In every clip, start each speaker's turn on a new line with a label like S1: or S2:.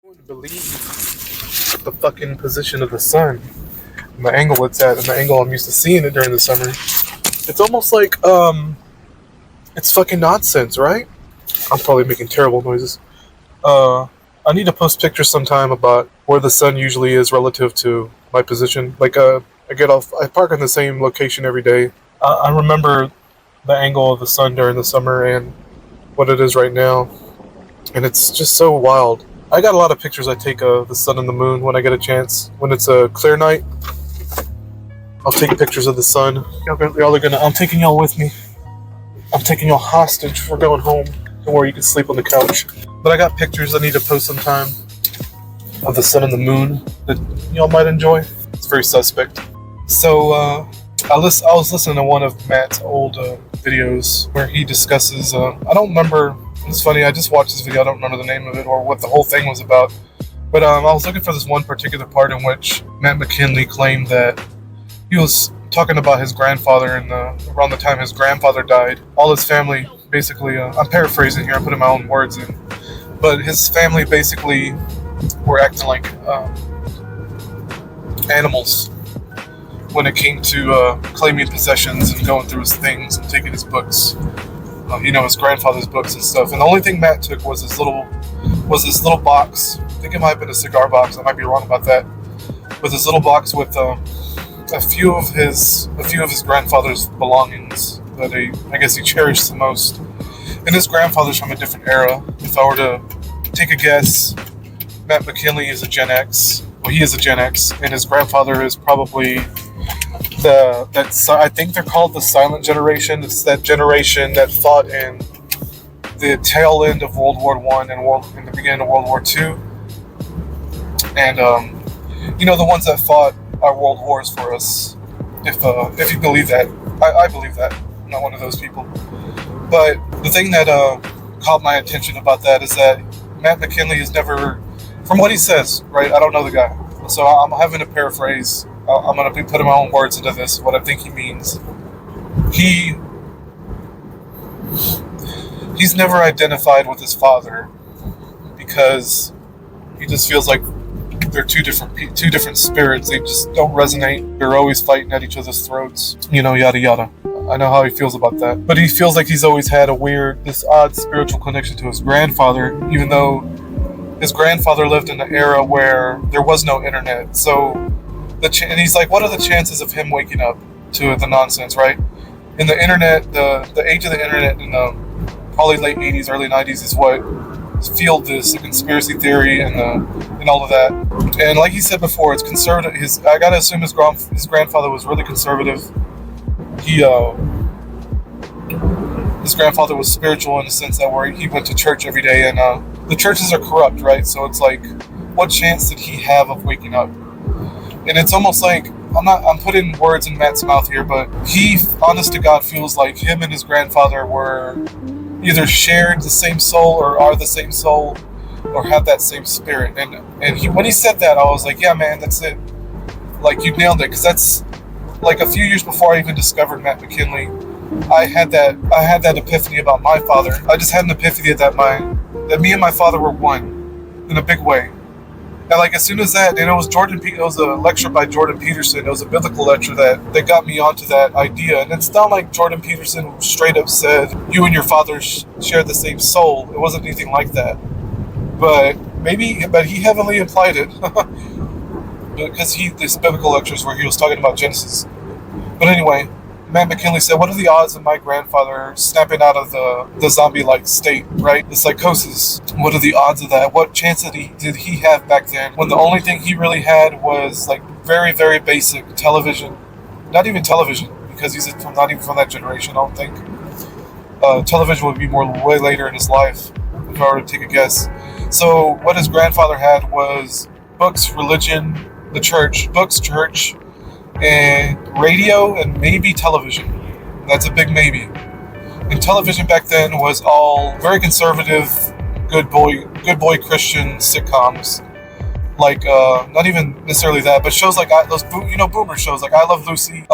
S1: Wouldn't believe the fucking position of the sun, and the angle it's at, and the angle I'm used to seeing it during the summer. It's almost like it's fucking nonsense, right? I'm probably making terrible noises. I need to post pictures sometime about where the sun usually is relative to my position. I park in the same location every day. I remember the angle of the sun during the summer and what it is right now, and it's just so wild. I got a lot of pictures I take of the sun and the moon when I get a chance. When it's a clear night, I'll take pictures of the sun. I'm taking y'all with me. I'm taking y'all hostage. We're going home. Don't worry, you can sleep on the couch. But I got pictures I need to post sometime of the sun and the moon that y'all might enjoy. It's very suspect. So, I was listening to one of Matt's old videos where he discusses, I don't remember, it's funny, I just watched this video, I don't remember the name of it or what the whole thing was about, but I was looking for this one particular part in which Matt McKinley claimed that he was talking about his grandfather, and around the time his grandfather died, all his family basically, I'm paraphrasing here, I'm putting my own words in, but his family basically were acting like animals when it came to claiming possessions and going through his things and taking his books, his grandfather's books and stuff. And the only thing Matt took was his little box. I think it might have been a cigar box. I might be wrong about that. With his little box with a few of his grandfather's belongings that I guess he cherished the most. And his grandfather's from a different era. If I were to take a guess, Matt McKinley is a Gen X. Well, he is a Gen X, and his grandfather is probably I think they're called the silent generation. It's that generation that fought in the tail end of World War I and in the beginning of World War II. And the ones that fought our world wars for us. If you believe that, I believe that. I'm not one of those people. But the thing that caught my attention about that is that Matt McKinley has never, from what he says, right? I don't know the guy, so I'm having to paraphrase. I'm going to be putting my own words into this, what I think he means. He's never identified with his father because he just feels like they're two different spirits. They just don't resonate. They're always fighting at each other's throats, yada yada. I know how he feels about that. But he feels like he's always had this odd spiritual connection to his grandfather, even though his grandfather lived in an era where there was no internet. So and he's like, what are the chances of him waking up to the nonsense, right? In the internet, the age of the internet in the probably late 80s, early 90s is what fueled this, the conspiracy theory and all of that. And like he said before, it's conservative. I gotta assume his grandfather was really conservative. His grandfather was spiritual in the sense that where he went to church every day, and the churches are corrupt, right? So it's like, what chance did he have of waking up? And it's almost like, I'm putting words in Matt's mouth here, but he, honest to God, feels like him and his grandfather were either shared the same soul or are the same soul or have that same spirit. And when he said that, I was like, yeah, man, that's it. Like, you nailed it, because that's like a few years before I even discovered Matt McKinley. I had that epiphany about my father. I just had an epiphany that me and my father were one in a big way. And like as soon as that, it was a lecture by Jordan Peterson. It was a biblical lecture that got me onto that idea. And it's not like Jordan Peterson straight up said, you and your father share the same soul. It wasn't anything like that. But he heavily implied it. Because these biblical lectures where he was talking about Genesis. But anyway, Matt McKinley said, what are the odds of my grandfather snapping out of the zombie-like state, right? The psychosis. What are the odds of that? What chance did he have back then when the only thing he really had was like very, very basic television? Not even television, because he's not even from that generation, I don't think. Television would be way later in his life, if I were to take a guess. So what his grandfather had was books, religion, the church, and radio, and maybe television. That's a big maybe. And television back then was all very conservative, good boy Christian sitcoms. Like, not even necessarily that, but shows like those boomer shows like I Love Lucy,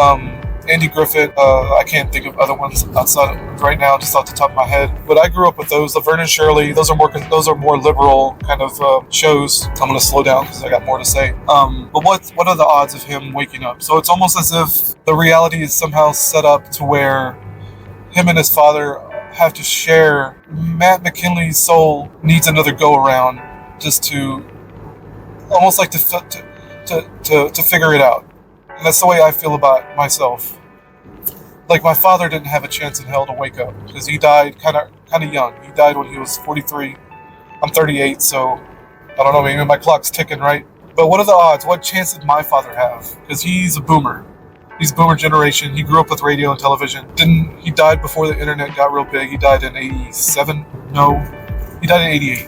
S1: Andy Griffith. I can't think of other ones outside right now, just off the top of my head. But I grew up with those. Laverne and Shirley. Those are more liberal kind of shows. I'm gonna slow down because I got more to say. But what are the odds of him waking up? So it's almost as if the reality is somehow set up to where him and his father have to share. Matt McKinley's soul needs another go around, just to almost like to figure it out. And that's the way I feel about myself. Like, my father didn't have a chance in hell to wake up because he died kind of young. He died when he was 43. I'm 38, so I don't know, maybe my clock's ticking, right? But what are the odds? What chance did my father have? Because he's a boomer. He's boomer generation. He grew up with radio and television. He died before the internet got real big. He died in 87? No. He died in 88.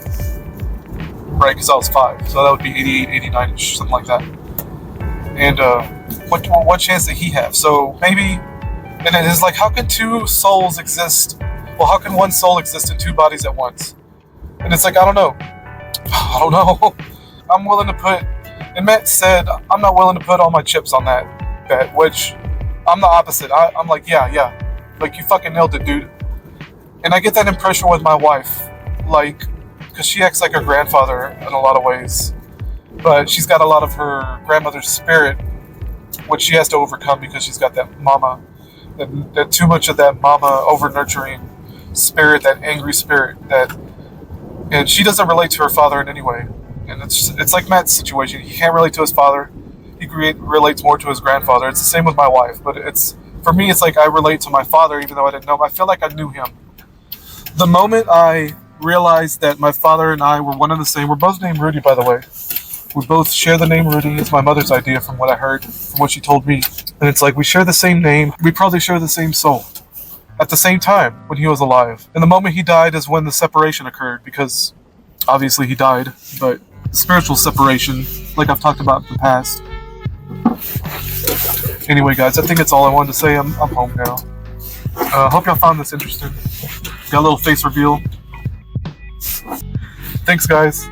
S1: Right, because I was 5. So that would be 88, 89-ish, something like that. And what chance did he have? So maybe, and it is like, how can two souls exist? Well, how can one soul exist in two bodies at once? And it's like, I don't know. I'm willing to put, and Matt said, I'm not willing to put all my chips on that bet, which I'm the opposite. I'm like, yeah. Like, you fucking nailed it, dude. And I get that impression with my wife. Like, because she acts like her grandfather in a lot of ways. But she's got a lot of her grandmother's spirit, which she has to overcome because she's got that mama, that too much of that mama over-nurturing spirit, that angry spirit, and she doesn't relate to her father in any way. And it's like Matt's situation. He can't relate to his father. He relates more to his grandfather. It's the same with my wife, but for me, it's like I relate to my father even though I didn't know him. I feel like I knew him. The moment I realized that my father and I were one and the same, we're both named Rudy, by the way. We both share the name Rudy. It's my mother's idea from what I heard, from what she told me. And it's like, we share the same name. We probably share the same soul. At the same time, when he was alive. And the moment he died is when the separation occurred, because obviously he died, but the spiritual separation, like I've talked about in the past. Anyway, guys, I think that's all I wanted to say. I'm home now. Hope y'all found this interesting. Got a little face reveal. Thanks, guys.